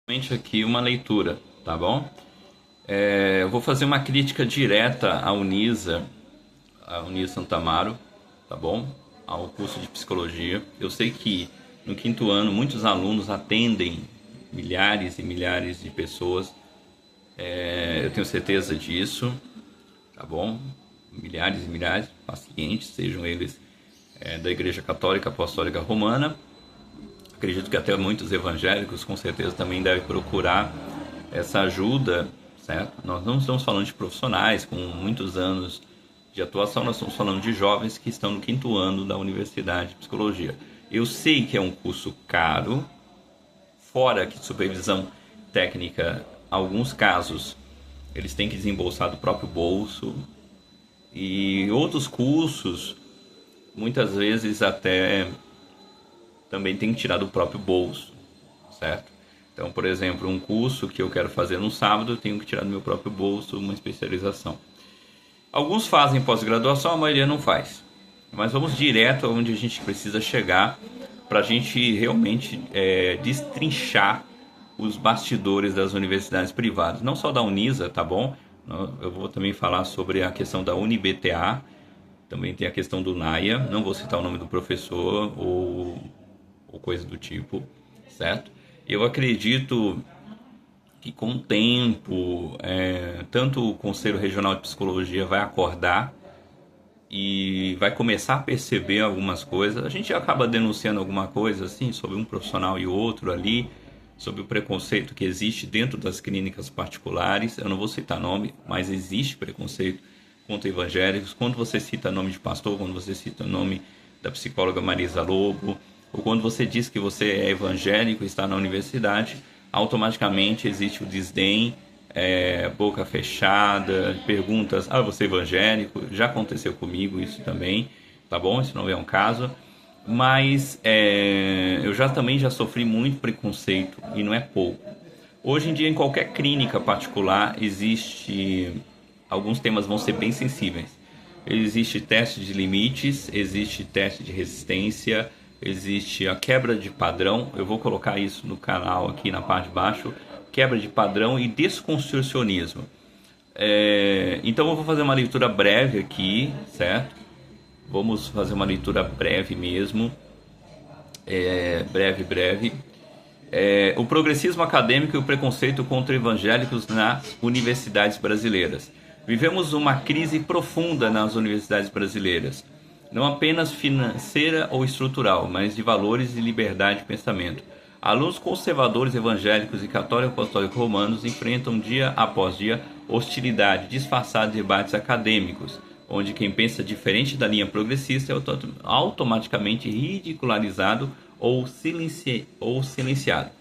Aqui uma leitura, tá bom? Eu vou fazer uma crítica direta à Unisa Santo Amaro, tá bom? Ao curso de psicologia. Eu sei que no quinto ano muitos alunos atendem milhares e milhares de pessoas. Eu tenho certeza disso, tá bom? Milhares e milhares de pacientes, sejam eles da Igreja Católica Apostólica Romana. Acredito que até muitos evangélicos com certeza também devem procurar essa ajuda, certo? Nós não estamos falando de profissionais com muitos anos de atuação, nós estamos falando de jovens que estão no quinto ano da Universidade de Psicologia. Eu sei que é um curso caro, fora que supervisão técnica, alguns casos eles têm que desembolsar do próprio bolso, e outros cursos muitas vezes até também tem que tirar do próprio bolso, certo? Então, por exemplo, um curso que eu quero fazer no sábado, eu tenho que tirar do meu próprio bolso uma especialização. Alguns fazem pós-graduação, a maioria não faz. Mas vamos direto aonde a gente precisa chegar para a gente realmente destrinchar os bastidores das universidades privadas. Não só da Unisa, tá bom? Eu vou também falar sobre a questão da UniBTA, também tem a questão do NAIA, não vou citar o nome do professor ou coisa do tipo, certo? Eu acredito que com o tempo, tanto o Conselho Regional de Psicologia vai acordar e vai começar a perceber algumas coisas. A gente acaba denunciando alguma coisa assim sobre um profissional e outro ali, sobre o preconceito que existe dentro das clínicas particulares. Eu não vou citar nome, mas existe preconceito contra evangélicos. Quando você cita nome de pastor, quando você cita o nome da psicóloga Marisa Lobo, ou quando você diz que você é evangélico e está na universidade, automaticamente existe o desdém, boca fechada, perguntas: você é evangélico? Já aconteceu comigo isso também, tá bom? Isso não é um caso, mas eu também já sofri muito preconceito, e não é pouco. Hoje em dia, em qualquer clínica particular, alguns temas vão ser bem sensíveis. Existe teste de limites, existe teste de resistência, existe a quebra de padrão. Eu vou colocar isso no canal aqui na parte de baixo: quebra de padrão e desconstrucionismo. Então eu vou fazer uma leitura breve aqui, certo? Vamos fazer uma leitura breve mesmo, breve. O progressismo acadêmico e o preconceito contra evangélicos nas universidades brasileiras. Vivemos uma crise profunda nas universidades brasileiras, não apenas financeira ou estrutural, mas de valores e liberdade de pensamento. Alunos conservadores, evangélicos e católicos apostólicos romanos enfrentam dia após dia hostilidade disfarçada de debates acadêmicos, onde quem pensa diferente da linha progressista é automaticamente ridicularizado ou silenciado.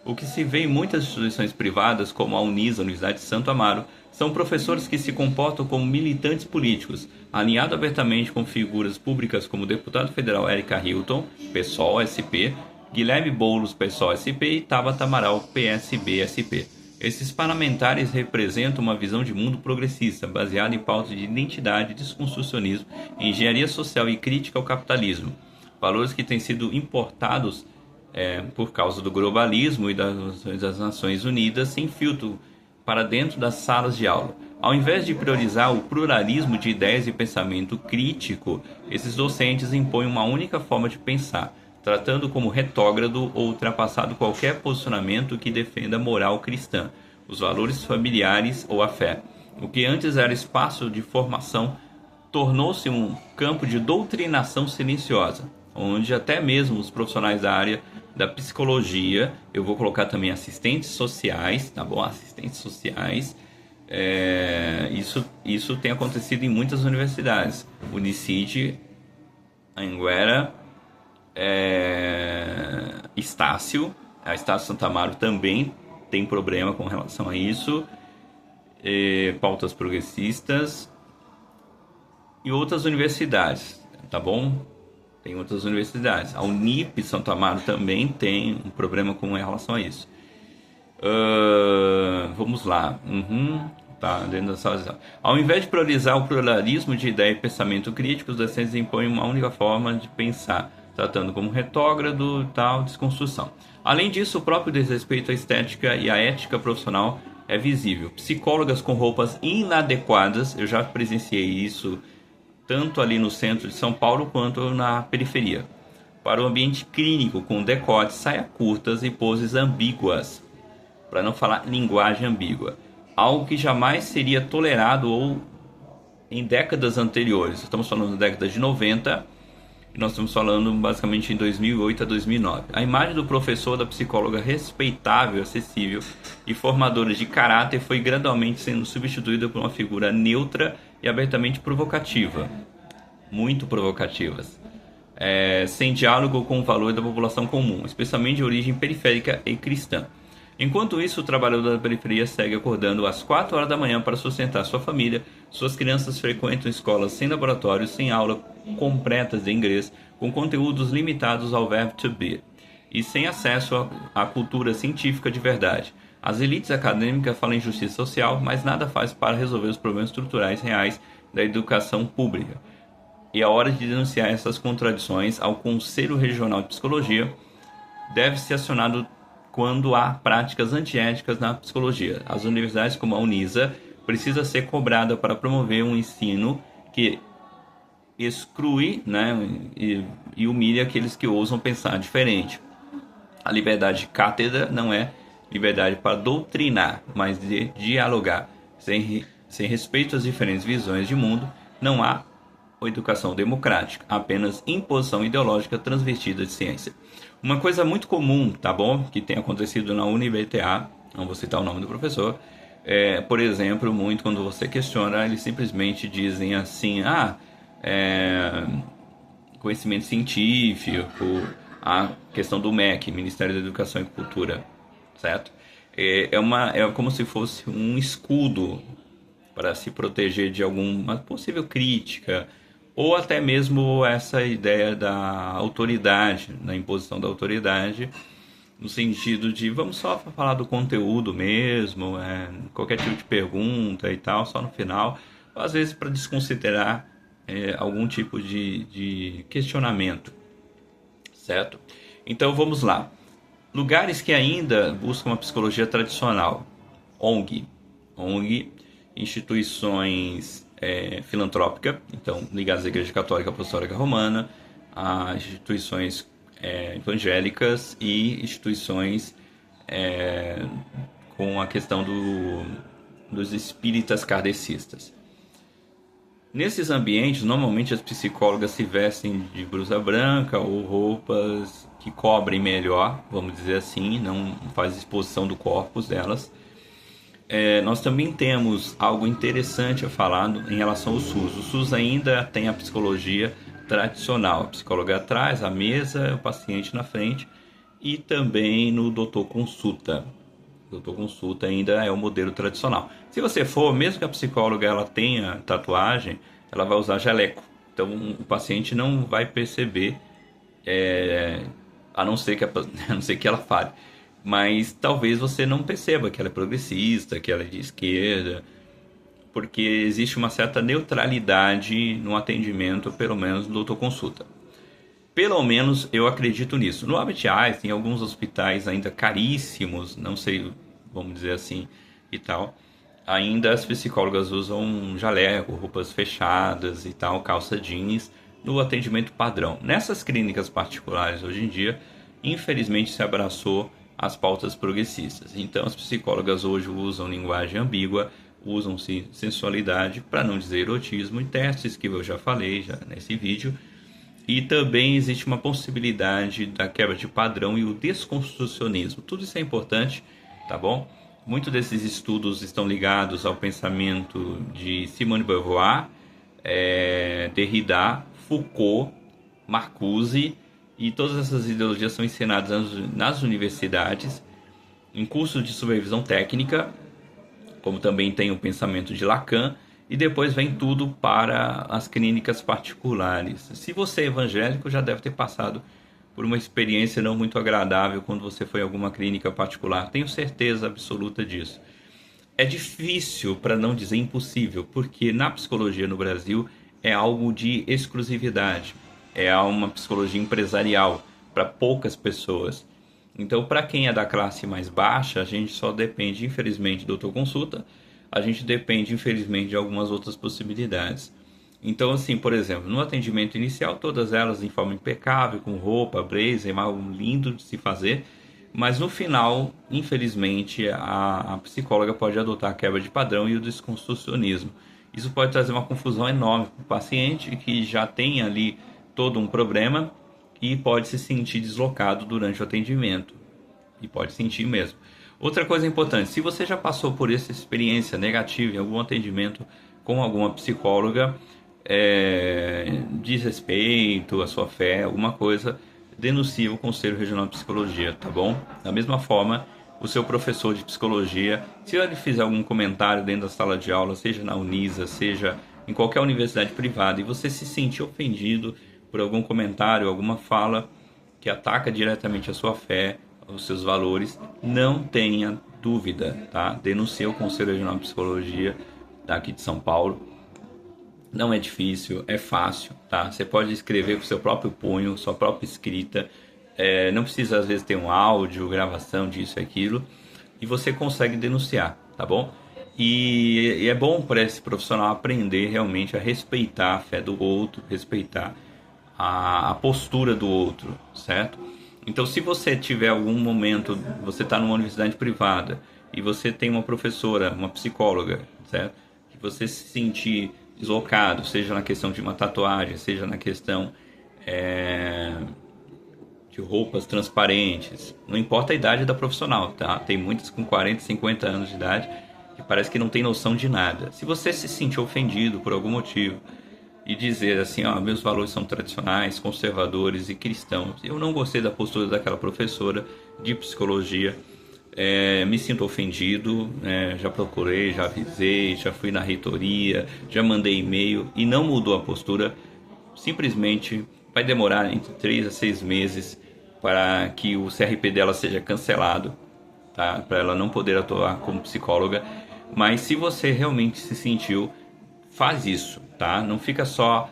O que se vê em muitas instituições privadas, como a Unisa, a Universidade de Santo Amaro, são professores que se comportam como militantes políticos, alinhados abertamente com figuras públicas como o deputado federal Érica Hilton, PSOL-SP, Guilherme Boulos, PSOL-SP, e Tabata Amaral, PSB-SP. Esses parlamentares representam uma visão de mundo progressista, baseada em pautas de identidade, desconstrucionismo, engenharia social e crítica ao capitalismo, valores que têm sido importados por causa do globalismo e das Nações Unidas sem filtro para dentro das salas de aula. Ao invés de priorizar o pluralismo de ideias e pensamento crítico, esses docentes impõem uma única forma de pensar, tratando como retrógrado ou ultrapassado qualquer posicionamento que defenda a moral cristã, os valores familiares ou a fé. O que antes era espaço de formação tornou-se um campo de doutrinação silenciosa, onde até mesmo os profissionais da área da psicologia, eu vou colocar também assistentes sociais, tá bom? Assistentes sociais, isso tem acontecido em muitas universidades. Unicid, Anhanguera, Estácio, a Estácio Santa Amaro também tem problema com relação a isso, pautas progressistas e outras universidades, tá bom? Tem outras universidades. A Unip Santo Amaro também tem um problema com relação a isso. Vamos lá. Tá, dentro da sala de aula. Ao invés de priorizar o pluralismo de ideia e pensamento crítico, os docentes impõem uma única forma de pensar, tratando como retrógrado, tal, desconstrução. Além disso, o próprio desrespeito à estética e à ética profissional é visível. Psicólogas com roupas inadequadas, eu já presenciei isso tanto ali no centro de São Paulo quanto na periferia. Para o ambiente clínico, com decote, saia curtas e poses ambíguas, para não falar linguagem ambígua. Algo que jamais seria tolerado ou em décadas anteriores. Estamos falando da década de 90 e nós estamos falando basicamente em 2008 a 2009. A imagem do professor, da psicóloga respeitável, acessível e formadora de caráter foi gradualmente sendo substituída por uma figura neutra e abertamente provocativa. Muito provocativas. Sem diálogo com o valor da população comum, especialmente de origem periférica e cristã. Enquanto isso, o trabalhador da periferia segue acordando às 4 horas da manhã para sustentar sua família. Suas crianças frequentam escolas sem laboratórios, sem aula completas de inglês, com conteúdos limitados ao verbo to be, e sem acesso à cultura científica de verdade. As elites acadêmicas falam em justiça social, mas nada faz para resolver os problemas estruturais reais da educação pública. E a hora de denunciar essas contradições ao Conselho Regional de Psicologia deve ser acionado quando há práticas antiéticas na psicologia. As universidades como a Unisa precisa ser cobrada para promover um ensino que exclui, né, e humilha aqueles que ousam pensar diferente. A liberdade de cátedra não é liberdade para doutrinar, mas de dialogar. Sem respeito às diferentes visões de mundo, não há educação democrática, apenas imposição ideológica transvestida de ciência. Uma coisa muito comum, tá bom, que tem acontecido na UniBTA, não vou citar o nome do professor, por exemplo, muito quando você questiona, eles simplesmente dizem assim, conhecimento científico, a questão do MEC, Ministério da Educação e Cultura, certo? É como se fosse um escudo para se proteger de alguma possível crítica, ou até mesmo essa ideia da autoridade, da imposição da autoridade, no sentido de vamos só falar do conteúdo mesmo, qualquer tipo de pergunta e tal, só no final, às vezes para desconsiderar algum tipo de questionamento, certo? Então vamos lá. Lugares que ainda buscam uma psicologia tradicional: ONG, instituições filantrópicas, então ligadas à Igreja Católica Apostólica Romana, a instituições evangélicas e instituições com a questão dos espíritas kardecistas. Nesses ambientes, normalmente as psicólogas se vestem de blusa branca ou roupas que cobrem melhor, vamos dizer assim, não faz exposição do corpo delas. Nós também temos algo interessante a falar em relação ao SUS. O SUS ainda tem a psicologia tradicional, a psicóloga atrás, a mesa, o paciente na frente, e também no doutor consulta. O doutor consulta ainda é o modelo tradicional. Se você for, mesmo que a psicóloga ela tenha tatuagem, ela vai usar jaleco. Então o paciente não vai perceber, a não ser que ela fale. Mas talvez você não perceba que ela é progressista, que ela é de esquerda, porque existe uma certa neutralidade no atendimento, pelo menos no doutor consulta. Pelo menos eu acredito nisso. No Albert Einstein, em alguns hospitais ainda caríssimos, não sei, vamos dizer assim, e tal, ainda as psicólogas usam jaleco, roupas fechadas e tal, calça jeans, no atendimento padrão. Nessas clínicas particulares, hoje em dia, infelizmente se abraçou as pautas progressistas. Então as psicólogas hoje usam linguagem ambígua, usam sensualidade, para não dizer erotismo, e testes que eu já falei nesse vídeo. E também existe uma possibilidade da quebra de padrão e o desconstrucionismo. Tudo isso é importante, tá bom? Muitos desses estudos estão ligados ao pensamento de Simone de Beauvoir, Derrida, Foucault, Marcuse, e todas essas ideologias são ensinadas nas universidades, em cursos de supervisão técnica, como também tem o pensamento de Lacan, e depois vem tudo para as clínicas particulares. Se você é evangélico, já deve ter passado por uma experiência não muito agradável quando você foi a alguma clínica particular. Tenho certeza absoluta disso. É difícil, para não dizer impossível, porque na psicologia no Brasil é algo de exclusividade. é uma psicologia empresarial para poucas pessoas. Então, para quem é da classe mais baixa, a gente só depende, infelizmente, do autoconsulta, a gente depende, infelizmente, de algumas outras possibilidades. Então, assim, por exemplo, no atendimento inicial, todas elas em forma impecável, com roupa, blazer, algo lindo de se fazer, mas no final, infelizmente, a psicóloga pode adotar a quebra de padrão e o desconstrucionismo. Isso pode trazer uma confusão enorme para o paciente que já tem ali todo um problema e pode se sentir deslocado durante o atendimento. E pode sentir mesmo. Outra coisa importante, se você já passou por essa experiência negativa em algum atendimento com alguma psicóloga, desrespeito à sua fé, alguma coisa, denuncie o Conselho Regional de Psicologia, tá bom? Da mesma forma, o seu professor de psicologia, se ele fizer algum comentário dentro da sala de aula, seja na Unisa, seja em qualquer universidade privada, e você se sentir ofendido por algum comentário, alguma fala que ataca diretamente a sua fé, os seus valores, não tenha dúvida, tá? Denuncie o Conselho Regional de Psicologia daqui de São Paulo. Não é difícil, é fácil, tá? Você pode escrever com seu próprio punho, sua própria escrita. Não precisa, às vezes, ter um áudio, gravação disso e aquilo. E você consegue denunciar, tá bom? E é bom para esse profissional aprender realmente a respeitar a fé do outro, respeitar a postura do outro, certo? Então, se você tiver algum momento, você está numa universidade privada e você tem uma professora, uma psicóloga, certo? Que você se sentir deslocado, seja na questão de uma tatuagem, seja na questão de roupas transparentes, não importa a idade da profissional, tá? Tem muitas com 40, 50 anos de idade que parece que não tem noção de nada. Se você se sentir ofendido por algum motivo e dizer assim, ó, meus valores são tradicionais, conservadores e cristãos, eu não gostei da postura daquela professora de psicologia, me sinto ofendido, já procurei, já avisei, já fui na reitoria, já mandei e-mail e não mudou a postura, simplesmente vai demorar entre 3 a 6 meses para que o CRP dela seja cancelado, tá? Para ela não poder atuar como psicóloga. Mas se você realmente se sentiu, faz isso, tá? Não fica só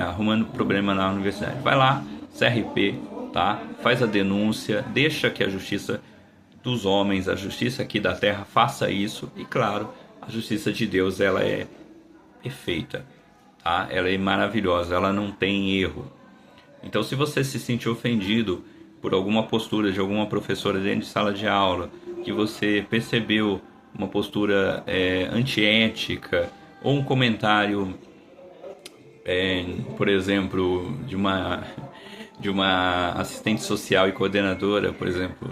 arrumando problema na universidade. Vai lá, CRP, tá? Faz a denúncia, deixa que a justiça dos homens, a justiça aqui da terra faça isso. E claro, a justiça de Deus, ela é perfeita, tá? Ela é maravilhosa, ela não tem erro. Então, se você se sentir ofendido por alguma postura de alguma professora dentro de sala de aula, que você percebeu uma postura antiética, ou um comentário, por exemplo, de uma assistente social e coordenadora, por exemplo,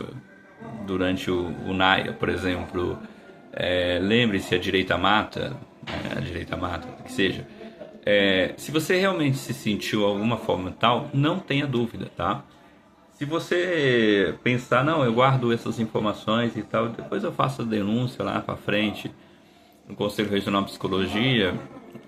durante o NAIA, por exemplo, lembre-se, a direita mata, que seja. Se você realmente se sentiu alguma forma tal, não tenha dúvida, tá? Se você pensar, não, eu guardo essas informações e tal, depois eu faço a denúncia lá para frente no Conselho Regional de Psicologia,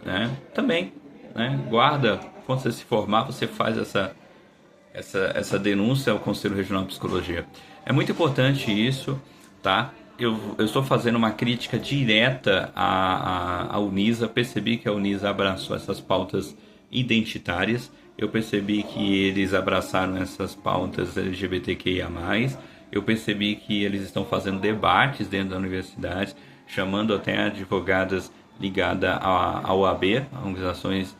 né? Também, né? Guarda, quando você se formar, você faz essa denúncia ao Conselho Regional de Psicologia. É muito importante isso, tá? Eu estou fazendo uma crítica direta à Unisa. Percebi que a Unisa abraçou essas pautas identitárias. Eu percebi que eles abraçaram essas pautas LGBTQIA+. Eu percebi que eles estão fazendo debates dentro da universidade, chamando até advogadas ligadas à OAB, a Organizações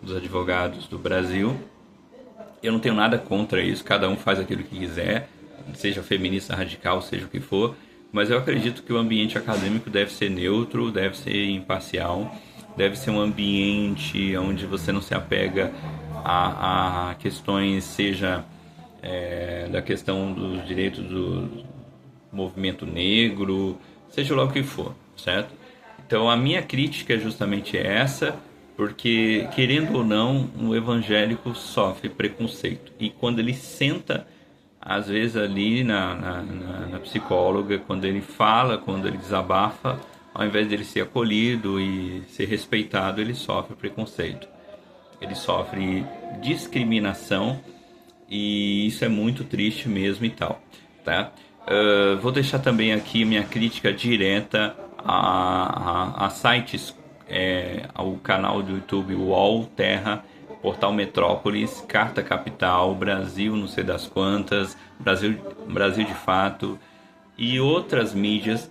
dos Advogados do Brasil. Eu não tenho nada contra isso, cada um faz aquilo que quiser, seja feminista radical, seja o que for, mas eu acredito que o ambiente acadêmico deve ser neutro, deve ser imparcial, deve ser um ambiente onde você não se apega a questões, seja da questão dos direitos do movimento negro, seja lá o que for, certo? Então a minha crítica é justamente essa, porque querendo ou não, o evangélico sofre preconceito, e quando ele senta às vezes ali na psicóloga, quando ele fala, quando ele desabafa, ao invés dele ser acolhido e ser respeitado, ele sofre preconceito, ele sofre discriminação, e isso é muito triste mesmo e tal, tá? Vou deixar também aqui minha crítica direta a sites, ao canal do YouTube UOL Terra Portal Metrópolis, Carta Capital, Brasil não sei das quantas, Brasil de Fato e outras mídias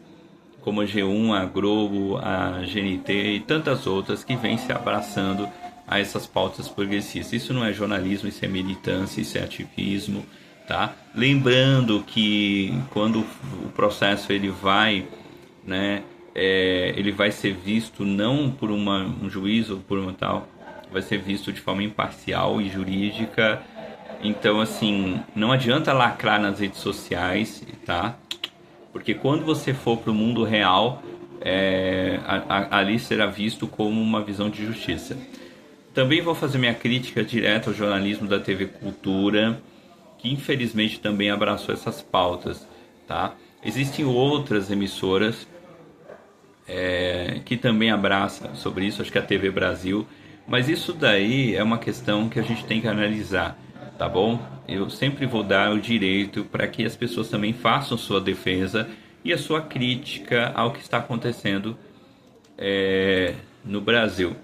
como a G1, a Globo, a GNT e tantas outras que vêm se abraçando a essas pautas progressistas. Isso não é jornalismo, isso é militância, isso é ativismo, tá? Lembrando que quando o processo ele vai, né, ele vai ser visto não por um juiz ou por uma tal, vai ser visto de forma imparcial e jurídica. Então, assim, não adianta lacrar nas redes sociais, tá? Porque quando você for para o mundo real, ali será visto como uma visão de justiça. Também vou fazer minha crítica direta ao jornalismo da TV Cultura, que infelizmente também abraçou essas pautas, tá? Existem outras emissoras que também abraçam sobre isso, acho que a TV Brasil, mas isso daí é uma questão que a gente tem que analisar, tá bom? Eu sempre vou dar o direito para que as pessoas também façam sua defesa e a sua crítica ao que está acontecendo no Brasil,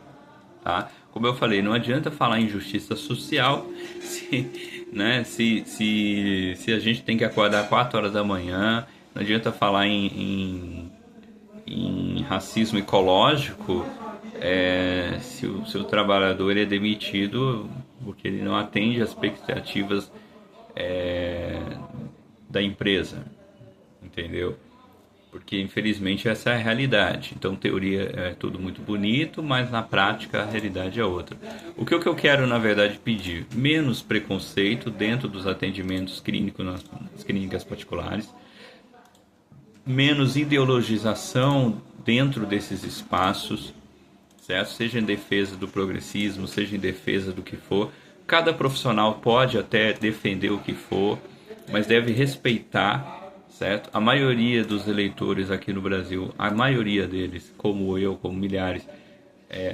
tá? Como eu falei, não adianta falar em justiça social se a gente tem que acordar 4 horas da manhã, não adianta falar em racismo ecológico se o trabalhador ele é demitido porque ele não atende às expectativas da empresa, entendeu? Porque infelizmente essa é a realidade. Então teoria é tudo muito bonito, mas na prática a realidade é outra. O que eu quero na verdade pedir? Menos preconceito dentro dos atendimentos clínicos nas clínicas particulares, menos ideologização dentro desses espaços, certo? Seja em defesa do progressismo, seja em defesa do que for. Cada profissional pode até defender o que for, mas deve respeitar, certo? A maioria dos eleitores aqui no Brasil, a maioria deles, como eu, como milhares,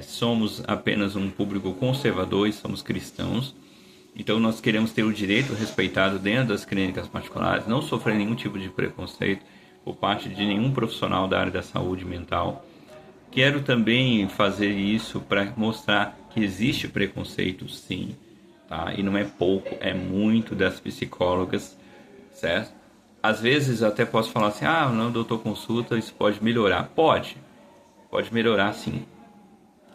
somos apenas um público conservador e somos cristãos. Então nós queremos ter o direito respeitado dentro das clínicas particulares, não sofrer nenhum tipo de preconceito por parte de nenhum profissional da área da saúde mental. Quero também fazer isso para mostrar que existe preconceito, sim, tá? E não é pouco, é muito das psicólogas, certo? Às vezes até posso falar assim, não, doutor, consulta, isso pode melhorar. Pode melhorar sim,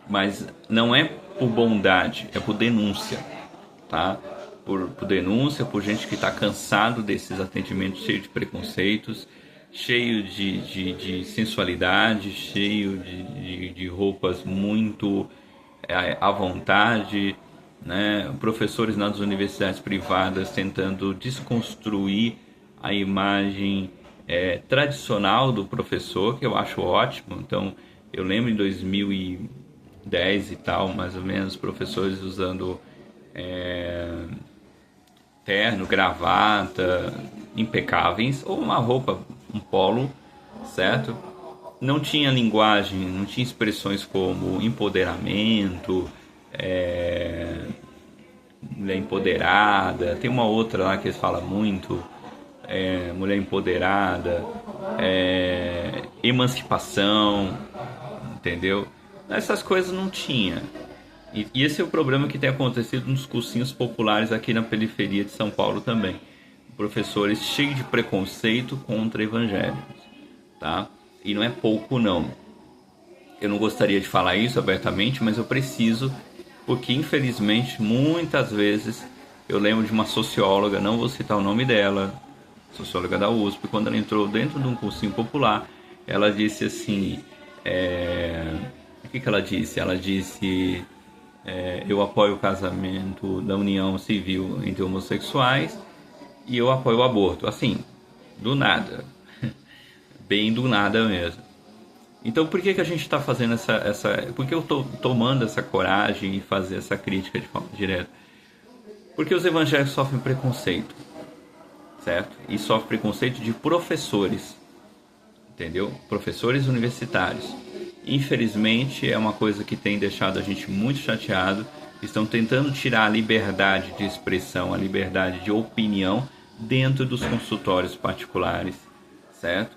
mas não é por bondade, é por denúncia, tá? Por denúncia, por gente que está cansado desses atendimentos cheios de preconceitos, cheio de sensualidade, cheio de roupas muito à vontade, né? Professores nas universidades privadas tentando desconstruir a imagem tradicional do professor, que eu acho ótimo. Então, eu lembro em 2010 e tal, mais ou menos, professores usando terno, gravata, impecáveis, ou uma roupa, um polo, certo? Não tinha linguagem, não tinha expressões como empoderamento, mulher empoderada. Tem uma outra lá que eles falam muito, mulher empoderada, emancipação, entendeu? Essas coisas não tinha. E esse é o problema que tem acontecido nos cursinhos populares aqui na periferia de São Paulo também. Professores cheios de preconceito contra evangélicos, tá? E não é pouco não. Eu não gostaria de falar isso abertamente, mas eu preciso, porque infelizmente muitas vezes eu lembro de uma socióloga, não vou citar o nome dela, socióloga da USP, quando ela entrou dentro de um cursinho popular, ela disse assim, o que ela disse? Ela disse, eu apoio o casamento da união civil entre homossexuais e eu apoio o aborto, assim, do nada, bem do nada mesmo. Então por que a gente está fazendo por que eu estou tomando essa coragem e fazer essa crítica de forma direta? Porque os evangélicos sofrem preconceito, certo? E sofrem preconceito de professores, entendeu? Professores universitários. Infelizmente é uma coisa que tem deixado a gente muito chateado. Estão tentando tirar a liberdade de expressão, a liberdade de opinião dentro dos consultórios particulares, certo?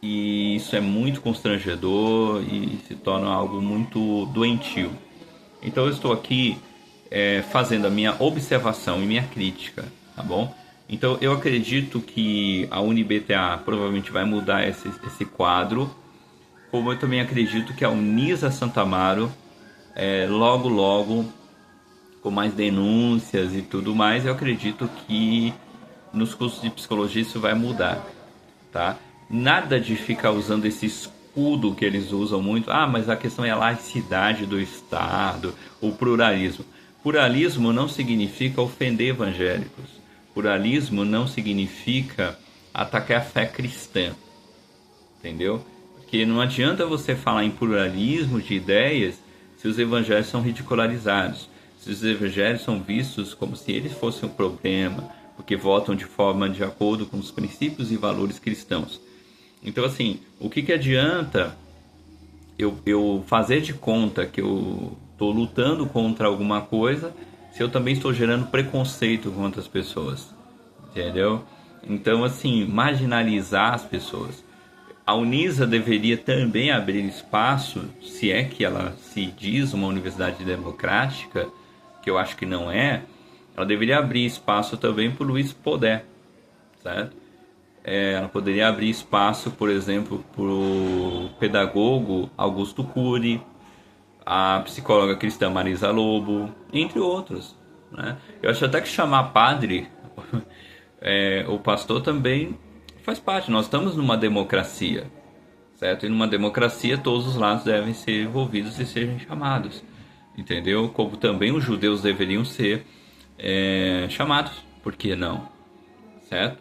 E isso é muito constrangedor e se torna algo muito doentio. Então eu estou aqui fazendo a minha observação e minha crítica, tá bom? Então eu acredito que a UniBTA provavelmente vai mudar esse quadro, como eu também acredito que a Unisa Santa Amaro, logo logo, com mais denúncias e tudo mais, eu acredito que nos cursos de psicologia isso vai mudar, tá? Nada de ficar usando esse escudo que eles usam muito. Ah, mas a questão é a laicidade do Estado, o pluralismo. Pluralismo não significa ofender evangélicos. Pluralismo não significa atacar a fé cristã, entendeu? Porque não adianta você falar em pluralismo de ideias se os evangelhos são ridicularizados, se os evangelhos são vistos como se eles fossem um problema, porque votam de forma de acordo com os princípios e valores cristãos. Então, assim, o que adianta eu fazer de conta que eu estou lutando contra alguma coisa se eu também estou gerando preconceito contra as pessoas, entendeu? Então, assim, marginalizar as pessoas. A Unisa deveria também abrir espaço, se é que ela se diz uma universidade democrática, que eu acho que não é, ela deveria abrir espaço também para o Luiz Podé, certo? Ela poderia abrir espaço, por exemplo, para o pedagogo Augusto Cury, a psicóloga cristã Marisa Lobo, entre outros, né? Eu acho até que chamar padre, o pastor também faz parte. Nós estamos numa democracia, certo? E numa democracia todos os lados devem ser envolvidos e sejam chamados, entendeu? Como também os judeus deveriam ser chamados, por que não? Certo?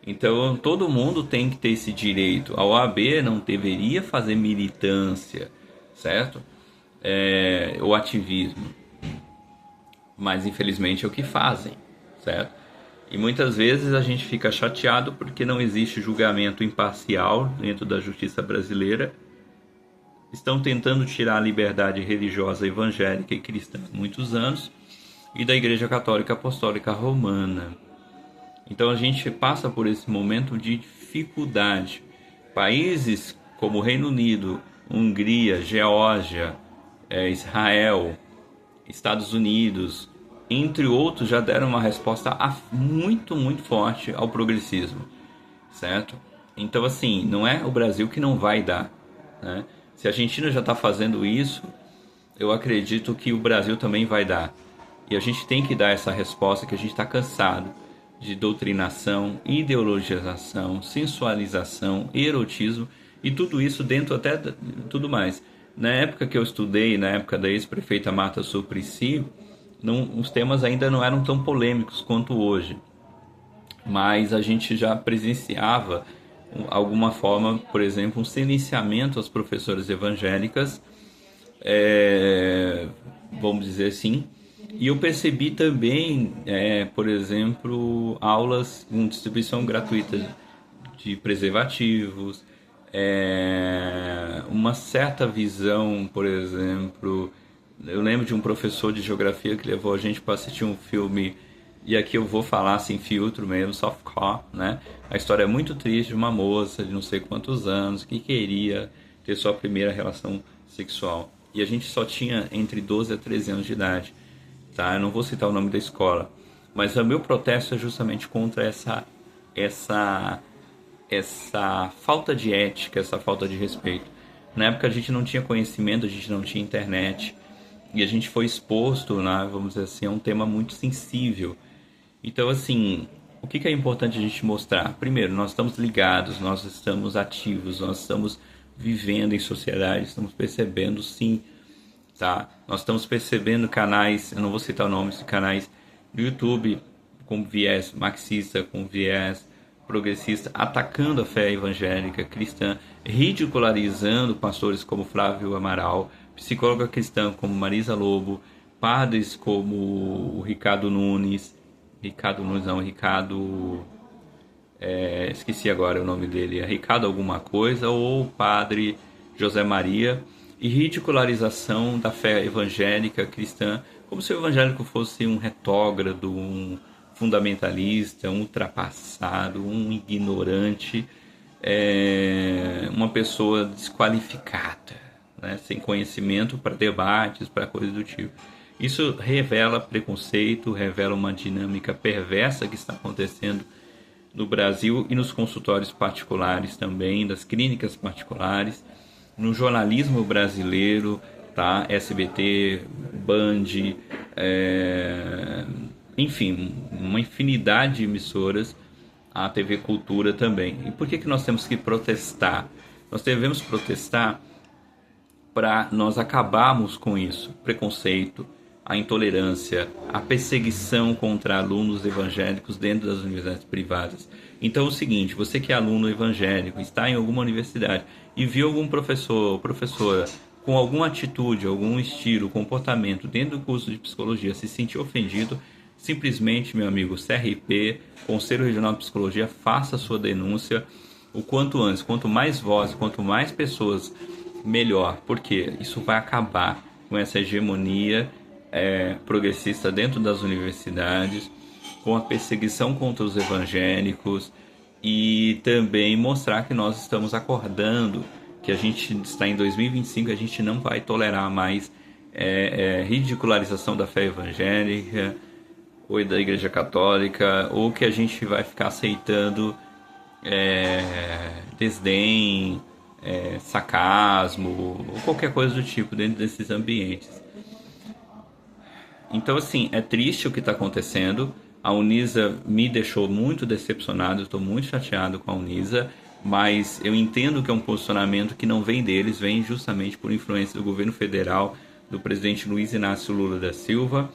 Então todo mundo tem que ter esse direito. A OAB não deveria fazer militância, certo? O ativismo, mas infelizmente é o que fazem, certo? E muitas vezes a gente fica chateado porque não existe julgamento imparcial dentro da justiça brasileira. Estão tentando tirar a liberdade religiosa evangélica e cristã há muitos anos e da Igreja Católica Apostólica Romana. Então a gente passa por esse momento de dificuldade. Países como Reino Unido, Hungria, Geórgia, Israel, Estados Unidos, entre outros, já deram uma resposta muito, muito forte ao progressismo, certo? Então, assim, não é o Brasil que não vai dar, né? Se a Argentina já está fazendo isso, eu acredito que o Brasil também vai dar. E a gente tem que dar essa resposta, que a gente está cansado de doutrinação, ideologização, sensualização, erotismo e tudo isso dentro até tudo mais. Na época que eu estudei, na época da ex-prefeita Marta Suplicy, os temas ainda não eram tão polêmicos quanto hoje, mas a gente já presenciava alguma forma, por exemplo, um silenciamento às professoras evangélicas, vamos dizer assim. E eu percebi também, por exemplo, aulas com distribuição gratuita de preservativos, uma certa visão, por exemplo. Eu lembro de um professor de geografia que levou a gente para assistir um filme, e aqui eu vou falar sem filtro mesmo, softcore, né? A história é muito triste de uma moça de não sei quantos anos que queria ter sua primeira relação sexual. E a gente só tinha entre 12 a 13 anos de idade, tá? Eu não vou citar o nome da escola, mas o meu protesto é justamente contra essa falta de ética, essa falta de respeito. Na época a gente não tinha conhecimento, a gente não tinha internet, e a gente foi exposto, né, vamos dizer assim, a um tema muito sensível. Então, assim, o que é importante a gente mostrar? Primeiro, nós estamos ligados, nós estamos ativos, nós estamos vivendo em sociedade, estamos percebendo, sim, tá? Nós estamos percebendo canais, eu não vou citar nomes de canais do YouTube com viés marxista, com viés progressista, atacando a fé evangélica cristã, ridicularizando pastores como Flávio Amaral, psicóloga cristã como Marisa Lobo, padres como o Ricardo Nunes, esqueci agora o nome dele, é Ricardo alguma coisa, ou o padre José Maria, e ridicularização da fé evangélica cristã, como se o evangélico fosse um retógrado, um fundamentalista, um ultrapassado, um ignorante, uma pessoa desqualificada, né, sem conhecimento para debates, para coisas do tipo. Isso revela preconceito, revela uma dinâmica perversa que está acontecendo no Brasil e nos consultórios particulares também, das clínicas particulares, no jornalismo brasileiro, tá? SBT, Band, enfim, uma infinidade de emissoras, a TV Cultura também. E por que nós temos que protestar? Nós devemos protestar para nós acabarmos com isso, preconceito, a intolerância, a perseguição contra alunos evangélicos dentro das universidades privadas. Então é o seguinte, você que é aluno evangélico, está em alguma universidade e viu algum professor ou professora com alguma atitude, algum estilo, comportamento dentro do curso de psicologia, se sentir ofendido, simplesmente, meu amigo, CRP, Conselho Regional de Psicologia, faça a sua denúncia o quanto antes. Quanto mais vozes, quanto mais pessoas, melhor, porque isso vai acabar com essa hegemonia progressista dentro das universidades, com a perseguição contra os evangélicos e também mostrar que nós estamos acordando, que a gente está em 2025, a gente não vai tolerar mais ridicularização da fé evangélica ou da Igreja Católica, ou que a gente vai ficar aceitando desdém, sarcasmo ou qualquer coisa do tipo dentro desses ambientes. Então, assim, é triste o que está acontecendo. A Unisa me deixou muito decepcionado, estou muito chateado com a Unisa, mas eu entendo que é um posicionamento que não vem deles, vem justamente por influência do governo federal, do presidente Luiz Inácio Lula da Silva,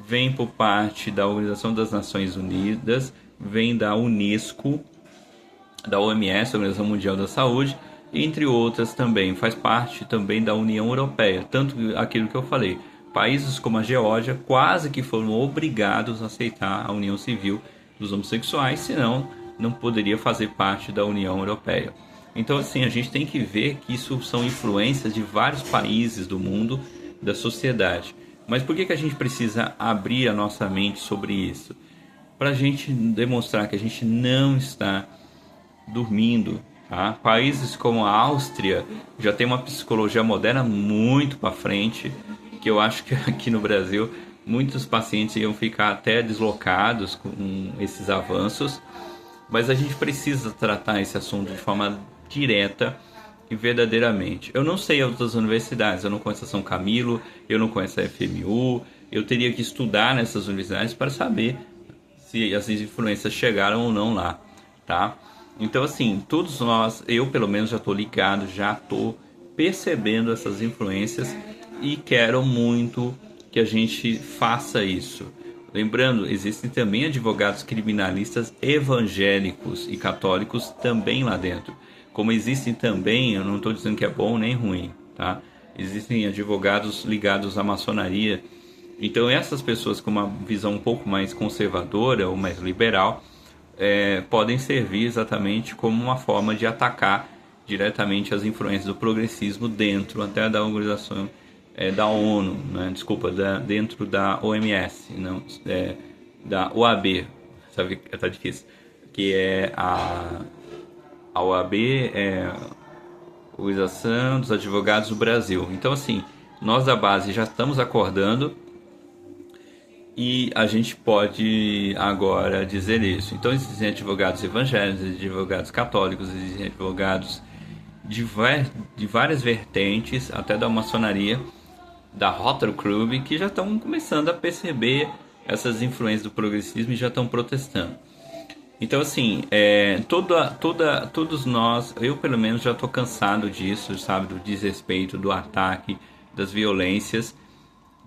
vem por parte da Organização das Nações Unidas, vem da Unesco, da OMS, Organização Mundial da Saúde, entre outras também. Faz parte também da União Europeia, tanto aquilo que eu falei. Países como a Geórgia quase que foram obrigados a aceitar a união civil dos homossexuais, senão não poderia fazer parte da União Europeia. Então, assim, a gente tem que ver que isso são influências de vários países do mundo, da sociedade. Mas por que a gente precisa abrir a nossa mente sobre isso? Para a gente demonstrar que a gente não está dormindo. Tá? Países como a Áustria já tem uma psicologia moderna muito para frente, que eu acho que aqui no Brasil muitos pacientes iam ficar até deslocados com esses avanços, mas a gente precisa tratar esse assunto de forma direta e verdadeiramente. Eu não sei outras universidades, eu não conheço a São Camilo, eu não conheço a FMU, eu teria que estudar nessas universidades para saber se as influências chegaram ou não lá, tá? Então, assim, todos nós, eu pelo menos já estou ligado, já estou percebendo essas influências e quero muito que a gente faça isso. Lembrando, existem também advogados criminalistas evangélicos e católicos também lá dentro. Como existem também, eu não estou dizendo que é bom nem ruim, tá? Existem advogados ligados à maçonaria. Então, essas pessoas com uma visão um pouco mais conservadora ou mais liberal podem servir exatamente como uma forma de atacar diretamente as influências do progressismo dentro até da organização da ONU, né? Desculpa, dentro da OMS, não, da OAB, sabe, tá difícil, que é a OAB, Organização dos Advogados do Brasil. Então, assim, nós da base já estamos acordando e a gente pode agora dizer isso. Então, existem advogados evangélicos, advogados católicos, existem advogados de várias vertentes, até da maçonaria, da Rotary Club, que já estão começando a perceber essas influências do progressismo e já estão protestando. Então, assim, todos nós, eu pelo menos já estou cansado disso, sabe, do desrespeito, do ataque, das violências,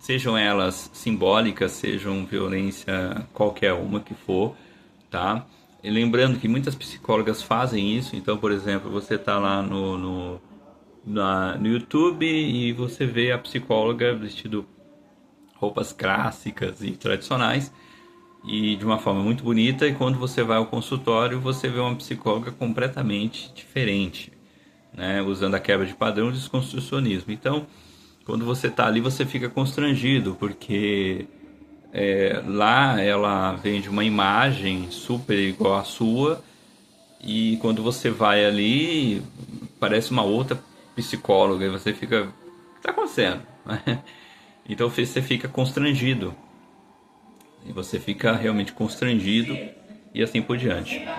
sejam elas simbólicas, sejam violência qualquer uma que for, tá? E lembrando que muitas psicólogas fazem isso, então, por exemplo, você está lá no YouTube e você vê a psicóloga vestindo roupas clássicas e tradicionais e de uma forma muito bonita, e quando você vai ao consultório você vê uma psicóloga completamente diferente, né? Usando a quebra de padrão e desconstrucionismo. Então, quando você está ali você fica constrangido, porque lá ela vende uma imagem super igual à sua, e quando você vai ali parece uma outra psicóloga e você fica, o que está acontecendo? Então você fica constrangido. E você fica realmente constrangido e assim por diante.